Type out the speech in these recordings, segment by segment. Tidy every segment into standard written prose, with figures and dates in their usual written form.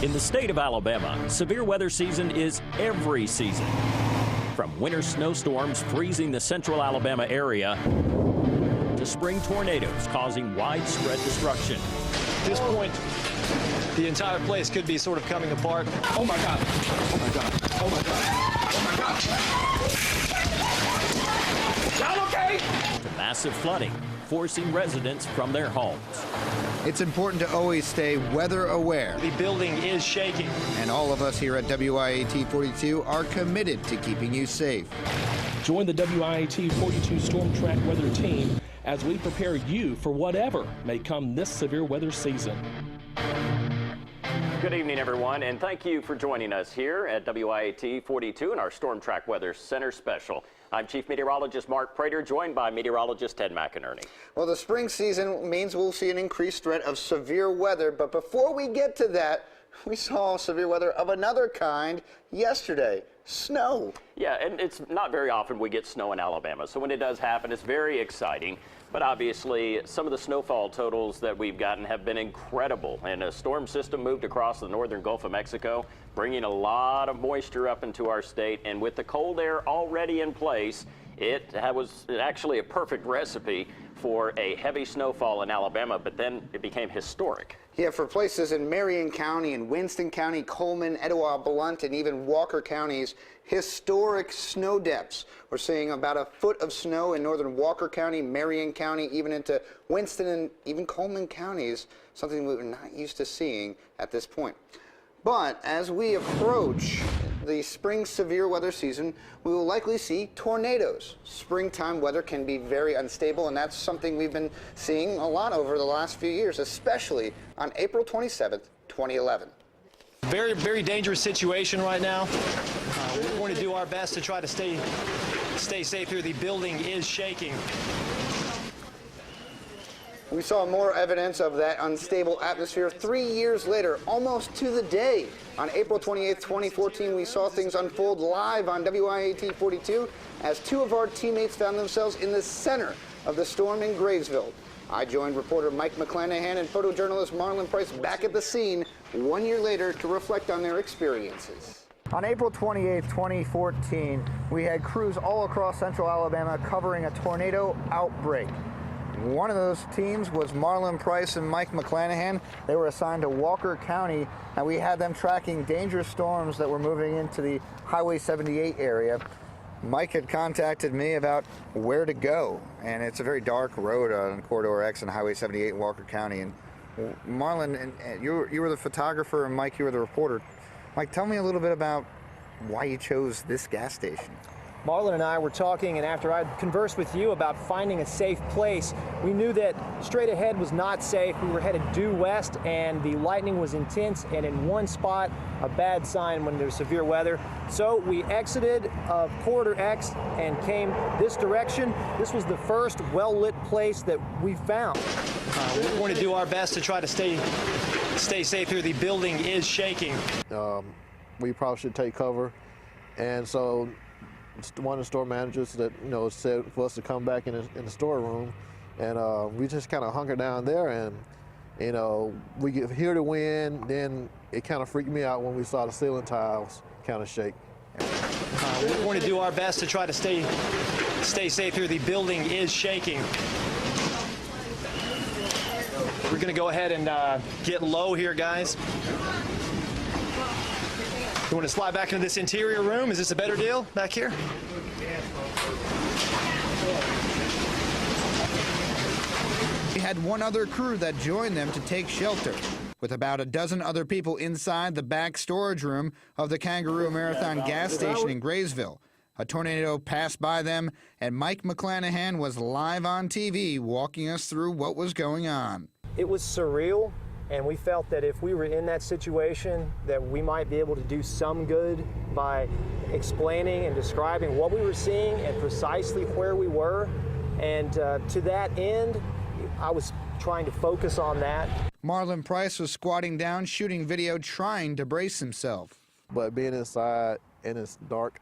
In the state of Alabama, severe weather season is every season. From winter snowstorms freezing the central Alabama area to spring tornadoes causing widespread destruction. At this point, the entire place could be sort of coming apart. Oh my God. Oh my God. Oh my God. Oh my God. Y'all okay? To massive flooding, forcing residents from their homes. It's important to always stay weather aware. The building is shaking. And all of us here at WIAT 42 are committed to keeping you safe. Join the WIAT 42 Storm Track Weather team as we prepare you for whatever may come this severe weather season. Good evening, everyone, and thank you for joining us here at WIAT 42 in our Storm Track Weather Center special. I'm Chief Meteorologist Mark Prater, joined by meteorologist Ted McInerney. Well, the spring season means we'll see an increased threat of severe weather, but before we get to that, we saw severe weather of another kind yesterday. Snow. Yeah, and it's not very often we get snow in Alabama, so when it does happen, it's very exciting. But obviously, some of the snowfall totals that we've gotten have been incredible. And a storm system moved across the northern Gulf of Mexico, bringing a lot of moisture up into our state. And with the cold air already in place, it was actually a perfect recipe for a heavy snowfall in Alabama, but then it became historic. Yeah, for places in Marion County and Winston County, Coleman, Etowah, Blount, and even Walker counties, historic snow depths. We're seeing about a foot of snow in northern Walker County, Marion County, even into Winston and even Coleman counties, something we were not used to seeing at this point. But as we approach the spring severe weather season, we will likely see tornadoes. Springtime weather can be very unstable, and that's something we've been seeing a lot over the last few years, especially on April 27th, 2011. Very, very dangerous situation right now. We're going to do our best to try to stay safe here. The building is shaking. We saw more evidence of that unstable atmosphere 3 years later, almost to the day. On April 28th, 2014, we saw things unfold live on WIAT 42 as two of our teammates found themselves in the center of the storm in Graysville. I joined reporter Mike McClanahan and photojournalist Marlon Price back at the scene 1 year later to reflect on their experiences. On April 28, 2014, we had crews all across central Alabama covering a tornado outbreak. One of those teams was Marlon Price and Mike McClanahan. They were assigned to Walker County, and we had them tracking dangerous storms that were moving into the Highway 78 area. Mike had contacted me about where to go, and it's a very dark road on Corridor X and Highway 78 in Walker County. And Marlon, you were the photographer, and Mike, you were the reporter. Mike, tell me a little bit about why you chose this gas station. Marlon and I were talking, and after I'd conversed with you about finding a safe place, we knew that straight ahead was not safe. We were headed due west, and the lightning was intense, and in one spot, a bad sign when there's severe weather. So we exited Corridor X and came this direction. This was the first well-lit place that we found. We're going to do our best to try to stay safe here. The building is shaking. We probably should take cover, and so one of the store managers that said for us to come back in the storeroom, and we just kind of hunkered down there, and we could hear the wind. Then it kind of freaked me out when we saw the ceiling tiles kind of shake. We're going to do our best to try to stay safe here. The building is shaking. We're going to go ahead and get low here, guys. You want to slide back into this interior room? Is this a better deal back here? We had one other crew that joined them to take shelter, with about a dozen other people inside the back storage room of the Kangaroo Marathon gas station in Graysville. A tornado passed by them, and Mike McClanahan was live on TV walking us through what was going on. It was surreal, and we felt that if we were in that situation, that we might be able to do some good by explaining and describing what we were seeing and precisely where we were. And to that end, I was trying to focus on that. Marlon Price was squatting down, shooting video, trying to brace himself. But being inside and it's dark,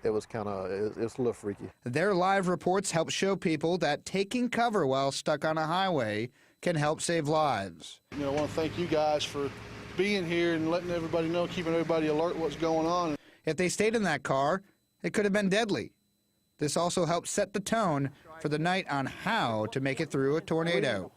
it was it's a little freaky. Their live reports help show people that taking cover while stuck on a highway can help save lives. I want to thank you guys for being here and letting everybody know, keeping everybody alert what's going on. If they stayed in that car, it could have been deadly. This also helped set the tone for the night on how to make it through a tornado.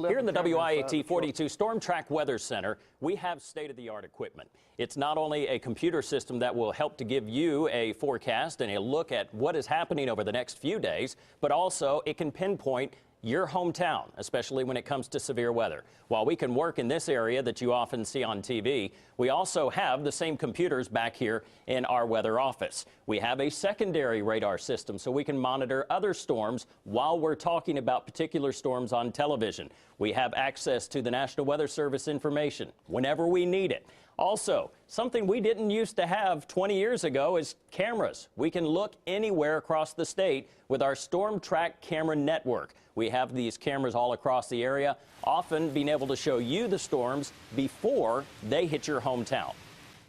Here in the WIAT 42 Storm Track Weather Center, we have state-of-the-art equipment. It's not only a computer system that will help to give you a forecast and a look at what is happening over the next few days, but also it can pinpoint your hometown, especially when it comes to severe weather. While we can work in this area that you often see on TV, we also have the same computers back here in our weather office. We have a secondary radar system so we can monitor other storms while we're talking about particular storms on television. We have access to the National Weather Service information whenever we need it. Also, something we didn't used to have 20 years ago is cameras. We can look anywhere across the state with our Storm Track camera network. We have these cameras all across the area, often being able to show you the storms before they hit your hometown.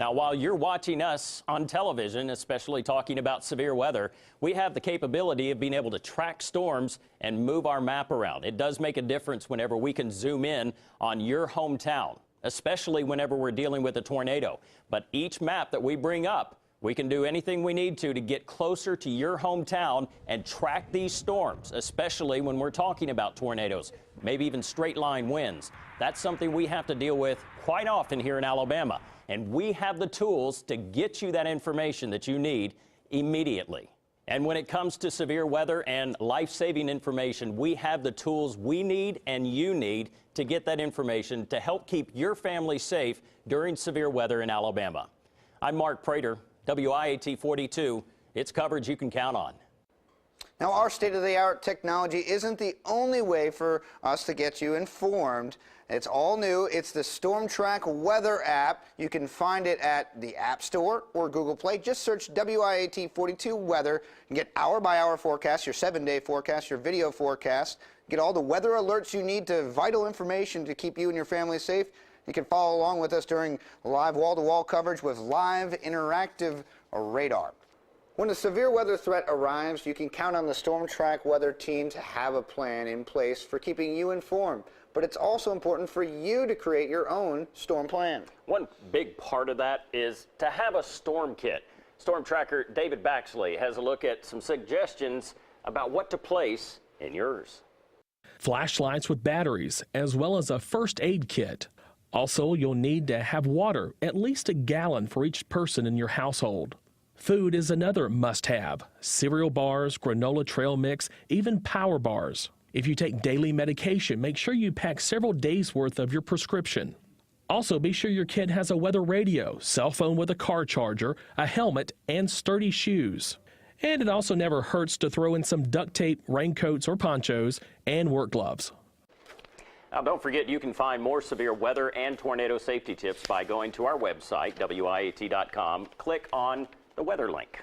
Now, while you're watching us on television, especially talking about severe weather, we have the capability of being able to track storms and move our map around. It does make a difference whenever we can zoom in on your hometown, especially whenever we're dealing with a tornado. But each map that we bring up, we can do anything we need to get closer to your hometown and track these storms, especially when we're talking about tornadoes, maybe even straight line winds. That's something we have to deal with quite often here in Alabama. And we have the tools to get you that information that you need immediately. And when it comes to severe weather and life-saving information, we have the tools we need and you need to get that information to help keep your family safe during severe weather in Alabama. I'm Mark Prater, WIAT 42. It's coverage you can count on. Now, our state-of-the-art technology isn't the only way for us to get you informed. It's all new. It's the Storm Track Weather app. You can find it at the App Store or Google Play. Just search WIAT 42 Weather and get hour-by-hour forecasts, your 7-day forecast, your video forecast. Get all the weather alerts you need to vital information to keep you and your family safe. You can follow along with us during live wall-to-wall coverage with live interactive radar. When a severe weather threat arrives, you can count on the Storm Track Weather team to have a plan in place for keeping you informed. But it's also important for you to create your own storm plan. One big part of that is to have a storm kit. Storm tracker David Baxley has a look at some suggestions about what to place in yours. Flashlights with batteries, as well as a first aid kit. Also, you'll need to have water, at least a gallon for each person in your household. Food is another must-have. Cereal bars, granola trail mix, even power bars. If you take daily medication, make sure you pack several days' worth of your prescription. Also, be sure your kid has a weather radio, cell phone with a car charger, a helmet, and sturdy shoes. And it also never hurts to throw in some duct tape, raincoats or ponchos, and work gloves. Now, don't forget, you can find more severe weather and tornado safety tips by going to our website, WIAT.com. Click on the weather link.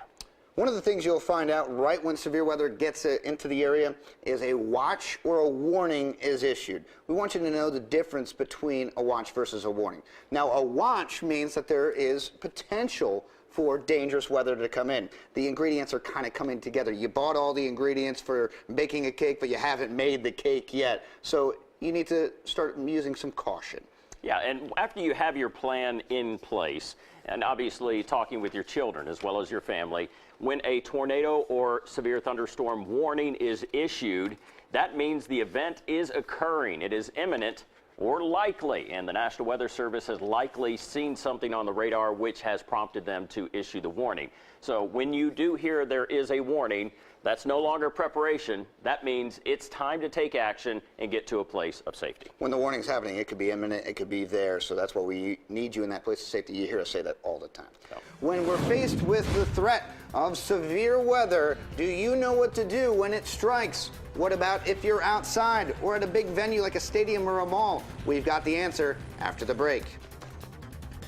One of the things you'll find out right when severe weather gets into the area is a watch or a warning is issued. We want you to know the difference between a watch versus a warning. Now, a watch means that there is potential for dangerous weather to come in. The ingredients are kind of coming together. You bought all the ingredients for baking a cake, but you haven't made the cake yet. So you need to start using some caution. Yeah, and after you have your plan in place, and obviously talking with your children as well as your family, when a tornado or severe thunderstorm warning is issued, that means the event is occurring. It is imminent or likely, and the National Weather Service has likely seen something on the radar which has prompted them to issue the warning. So when you do hear there is a warning, that's no longer preparation. That means it's time to take action and get to a place of safety. When the warning's happening, it could be imminent, it could be there, so that's why we need you in that place of safety. You hear us say that all the time. No. When we're faced with the threat of severe weather, do you know what to do when it strikes? What about if you're outside or at a big venue like a stadium or a mall? We've got the answer after the break.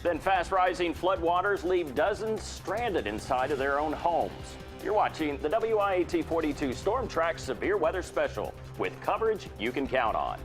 Then fast rising floodwaters leave dozens stranded inside of their own homes. You're watching the WIAT 42 Storm Track Severe Weather Special with coverage you can count on.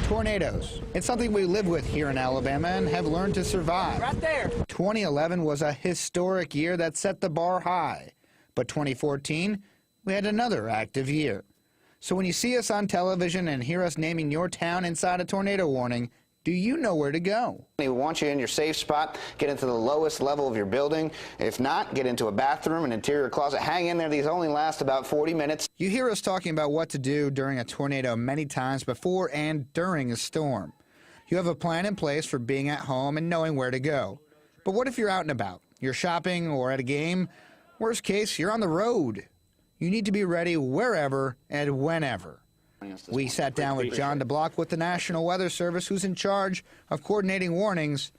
Tornadoes. It's something we live with here in Alabama and have learned to survive. Right there. 2011 was a historic year that set the bar high. But 2014, we had another active year. So when you see us on television and hear us naming your town inside a tornado warning, do you know where to go? We want you in your safe spot. Get into the lowest level of your building. If not, get into a bathroom, an interior closet. Hang in there. These only last about 40 minutes. You hear us talking about what to do during a tornado many times before and during a storm. You have a plan in place for being at home and knowing where to go. But what if you're out and about? You're shopping or at a game? Worst case, you're on the road. You need to be ready wherever and whenever. We sat down with John DeBlock with the National Weather Service, who's in charge of coordinating warnings.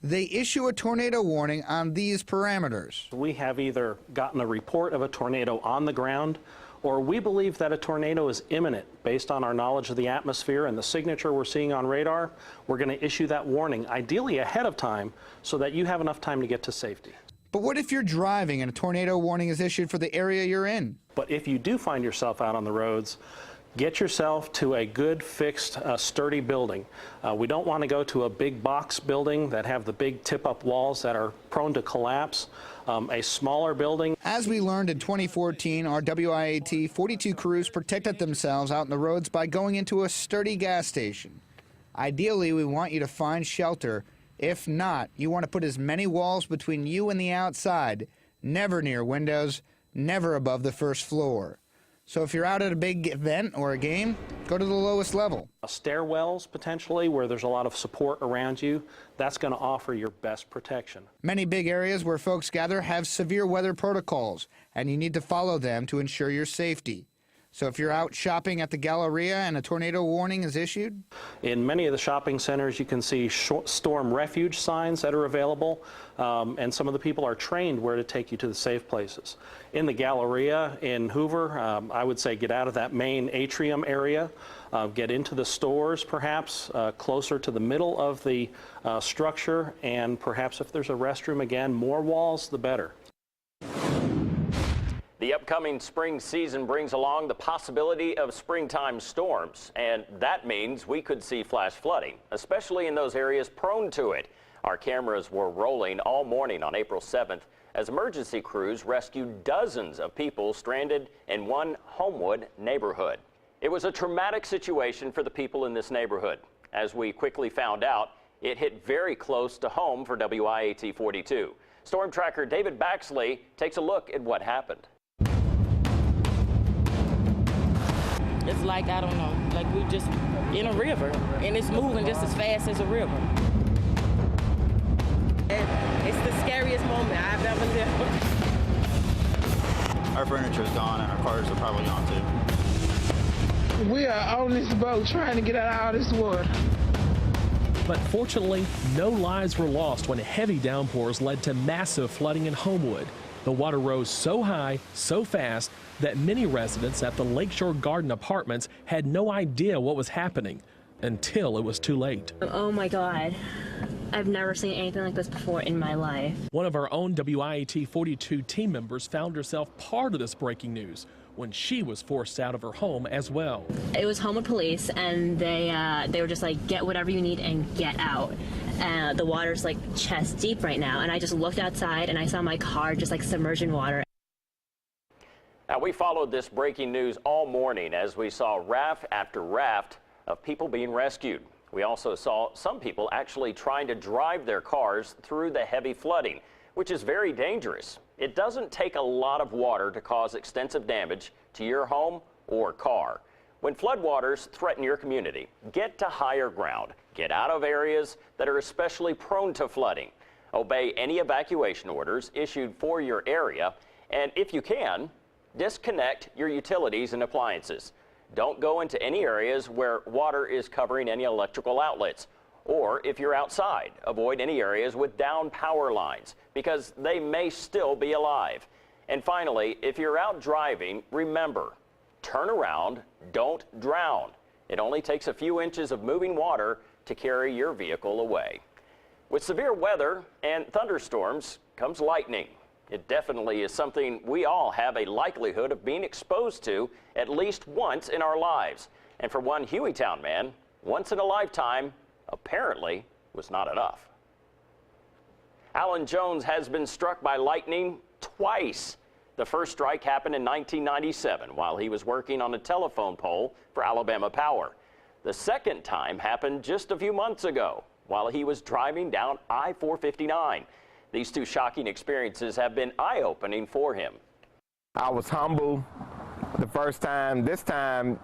They issue a tornado warning on these parameters. We have either gotten a report of a tornado on the ground, or we believe that a tornado is imminent based on our knowledge of the atmosphere and the signature we're seeing on radar. We're going to issue that warning, ideally ahead of time, so that you have enough time to get to safety. But what if you're driving and a tornado warning is issued for the area you're in? But if you do find yourself out on the roads, get yourself to a good, fixed, sturdy building. We don't want to go to a big box building that have the big tip-up walls that are prone to collapse. A smaller building. As we learned in 2014, our WIAT 42 crews protected themselves out in the roads by going into a sturdy gas station. Ideally, we want you to find shelter. If not, you want to put as many walls between you and the outside, never near windows, never above the first floor. So if you're out at a big event or a game, go to the lowest level. Stairwells, potentially, where there's a lot of support around you, that's going to offer your best protection. Many big areas where folks gather have severe weather protocols, and you need to follow them to ensure your safety. So if you're out shopping at the Galleria and a tornado warning is issued? In many of the shopping centers, you can see storm refuge signs that are available, and some of the people are trained where to take you to the safe places. In the Galleria in Hoover, I would say get out of that main atrium area, get into the stores perhaps, closer to the middle of the structure, and perhaps if there's a restroom, again, more walls, the better. The upcoming spring season brings along the possibility of springtime storms, and that means we could see flash flooding, especially in those areas prone to it. Our cameras were rolling all morning on April 7th as emergency crews rescued dozens of people stranded in one Homewood neighborhood. It was a traumatic situation for the people in this neighborhood. As we quickly found out, it hit very close to home for WIAT 42. Storm tracker David Baxley takes a look at what happened. It's like, I don't know, like we're just in a river, and it's moving just as fast as a river. And it's the scariest moment I've ever lived. Our furniture is gone, and our cars are probably gone too. We are on this boat trying to get out of all this water. But fortunately, no lives were lost when heavy downpours led to massive flooding in Homewood. The water rose so high, so fast, that many residents at the Lakeshore Garden Apartments had no idea what was happening until it was too late. Oh my God. I've never seen anything like this before in my life. One of our own WIAT 42 team members found herself part of this breaking news when she was forced out of her home as well. It was Homewood Police, and they were just like, get whatever you need and get out. The water's like chest deep right now, and I just looked outside and I saw my car just like submerged in water. Now, we followed this breaking news all morning as we saw raft after raft of people being rescued. We also saw some people actually trying to drive their cars through the heavy flooding, which is very dangerous. It doesn't take a lot of water to cause extensive damage to your home or car. When floodwaters threaten your community, get to higher ground. Get out of areas that are especially prone to flooding. Obey any evacuation orders issued for your area, and if you can, disconnect your utilities and appliances. Don't go into any areas where water is covering any electrical outlets. Or if you're outside, avoid any areas with down power lines because they may still be alive. And finally, if you're out driving, remember, turn around, don't drown. It only takes a few inches of moving water to carry your vehicle away. With severe weather and thunderstorms comes lightning. It definitely is something we all have a likelihood of being exposed to at least once in our lives. And for one Hueytown man, once in a lifetime apparently was not enough. Alan Jones has been struck by lightning twice. The first strike happened in 1997 while he was working on a telephone pole for Alabama Power. The second time happened just a few months ago while he was driving down I-459. These two shocking experiences have been eye-opening for him. I was humble the first time. This time,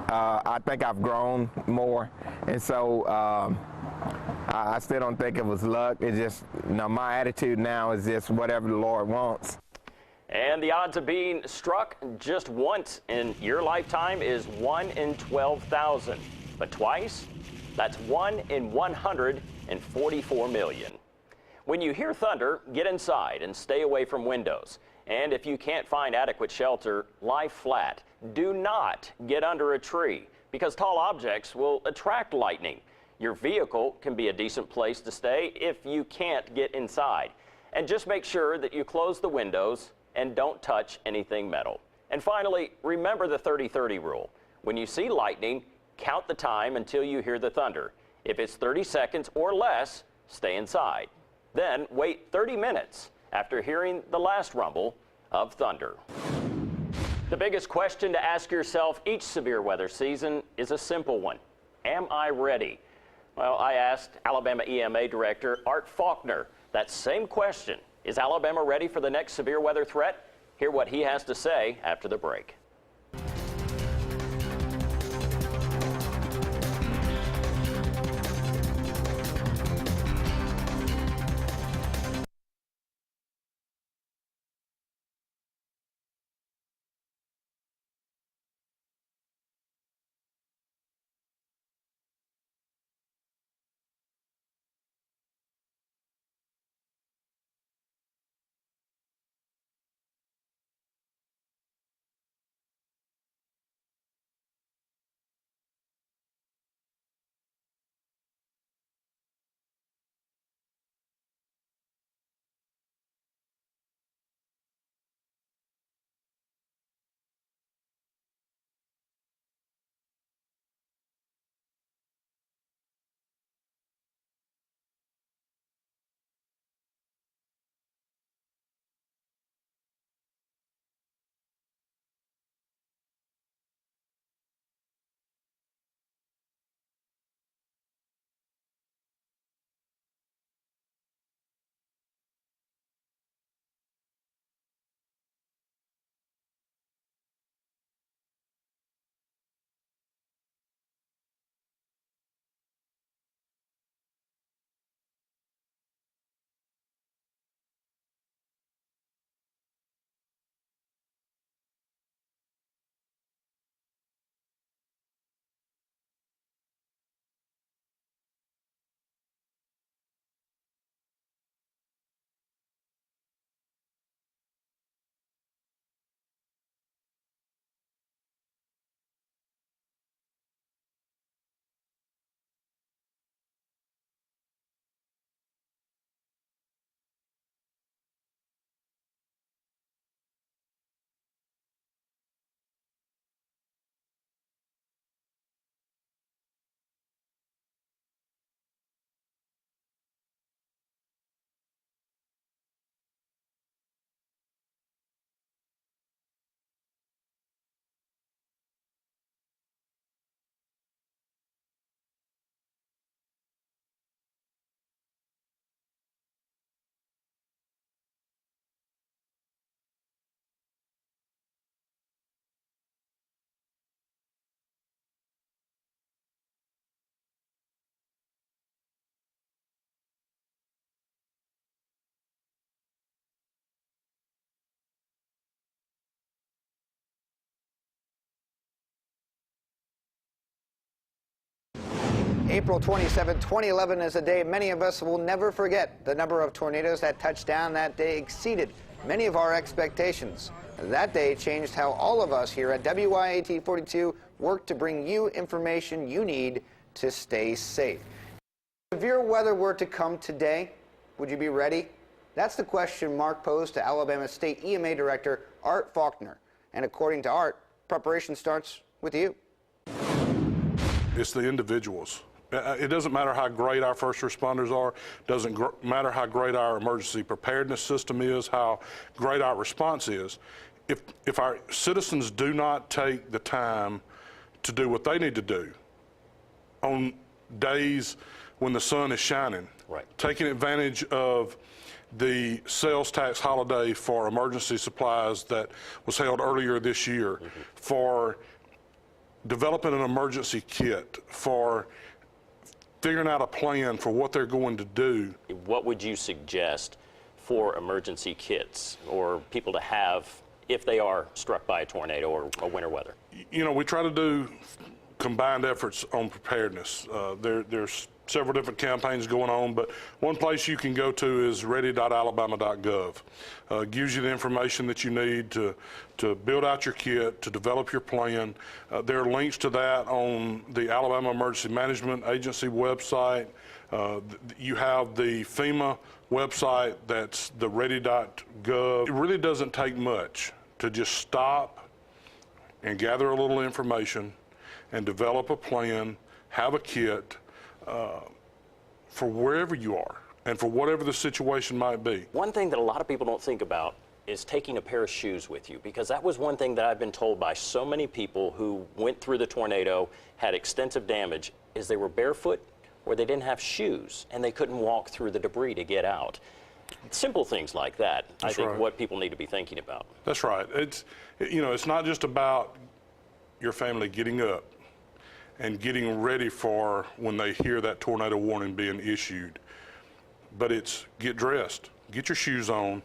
I think I've grown more, and so I still don't think it was luck. It's just, my attitude now is just whatever the Lord wants. And the odds of being struck just once in your lifetime is 1 in 12,000. But twice? That's 1 in 144 million. When you hear thunder, get inside and stay away from windows. And if you can't find adequate shelter, lie flat. Do not get under a tree because tall objects will attract lightning. Your vehicle can be a decent place to stay if you can't get inside. And just make sure that you close the windows and don't touch anything metal. And finally, remember the 30-30 rule. When you see lightning, count the time until you hear the thunder. If it's 30 seconds or less, stay inside. Then wait 30 minutes after hearing the last rumble of thunder. The biggest question to ask yourself each severe weather season is a simple one. Am I ready? Well, I asked Alabama EMA Director Art Faulkner that same question. Is Alabama ready for the next severe weather threat? Hear what he has to say after the break. April 27, 2011 is a day many of us will never forget. The number of tornadoes that touched down that day exceeded many of our expectations. That day changed how all of us here at WIAT 42 work to bring you information you need to stay safe. If severe weather were to come today, would you be ready? That's the question Mark posed to Alabama State EMA Director Art Faulkner. And according to Art, preparation starts with you. It's the individuals. It doesn't matter how great our first responders are, doesn't matter how great our emergency preparedness system is, how great our response is. If our citizens do not take the time to do what they need to do on days when the sun is shining, right, taking advantage of the sales tax holiday for emergency supplies that was held earlier this year, for developing an emergency kit, for figuring out a plan for what they're going to do. What would you suggest for emergency kits or people to have if they are struck by a tornado or a winter weather? You know, we try to do combined efforts on preparedness. There's several different campaigns going on, but one place you can go to is ready.alabama.gov. Gives you the information that you need to build out your kit, to develop your plan. There are links to that on the Alabama Emergency Management Agency website. You have the FEMA website, that's the ready.gov. It really doesn't take much to just stop and gather a little information and develop a plan, have a kit, for wherever you are and for whatever the situation might be. One thing that a lot of people don't think about is taking a pair of shoes with you, because that was one thing that I've been told by so many people who went through the tornado, had extensive damage, is they were barefoot or they didn't have shoes and they couldn't walk through the debris to get out. Simple things like that, I think, what people need to be thinking about. That's right. You know, it's not just about your family getting up and getting ready for when they hear that tornado warning being issued. But it's get dressed, get your shoes on,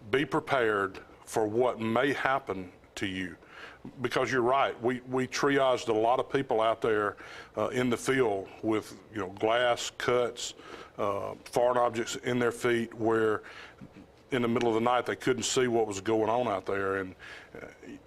be prepared for what may happen to you. Because you're right, we triaged a lot of people out there in the field with, you know, glass cuts, foreign objects in their feet, where in the middle of the night they couldn't see what was going on out there. And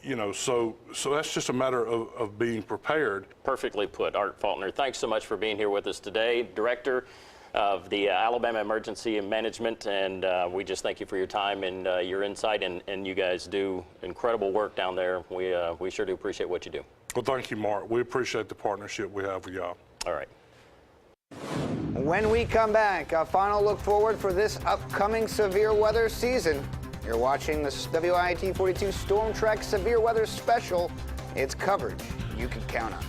you know, so that's just a matter of being prepared. Perfectly put. Art Faulkner, thanks so much for being here with us today, Director of the Alabama Emergency Management, and we just thank you for your time and your insight, and you guys do incredible work down there. We sure do appreciate what you do. Well, thank you, Mark. We appreciate the partnership we have with y'all. All right. When we come back, a final look forward for this upcoming severe weather season. You're watching the WIAT 42 Storm Track Severe Weather Special. It's coverage you can count on.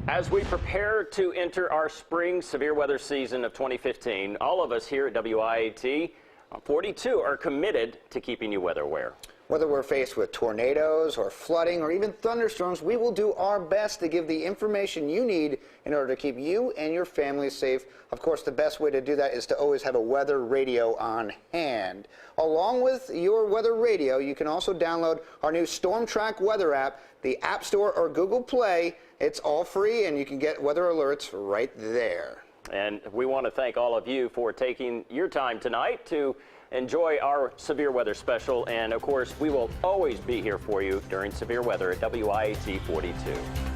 As we prepare to enter our spring severe weather season of 2015, all of us here at WIAT 42 are committed to keeping you weather aware. Whether we're faced with tornadoes or flooding or even thunderstorms, we will do our best to give the information you need in order to keep you and your family safe. Of course, the best way to do that is to always have a weather radio on hand. Along with your weather radio, you can also download our new Storm Track weather app, the App Store or Google Play. It's all free and you can get weather alerts right there. And we want to thank all of you for taking your time tonight to enjoy our severe weather special. And of course, we will always be here for you during severe weather at WIAT 42.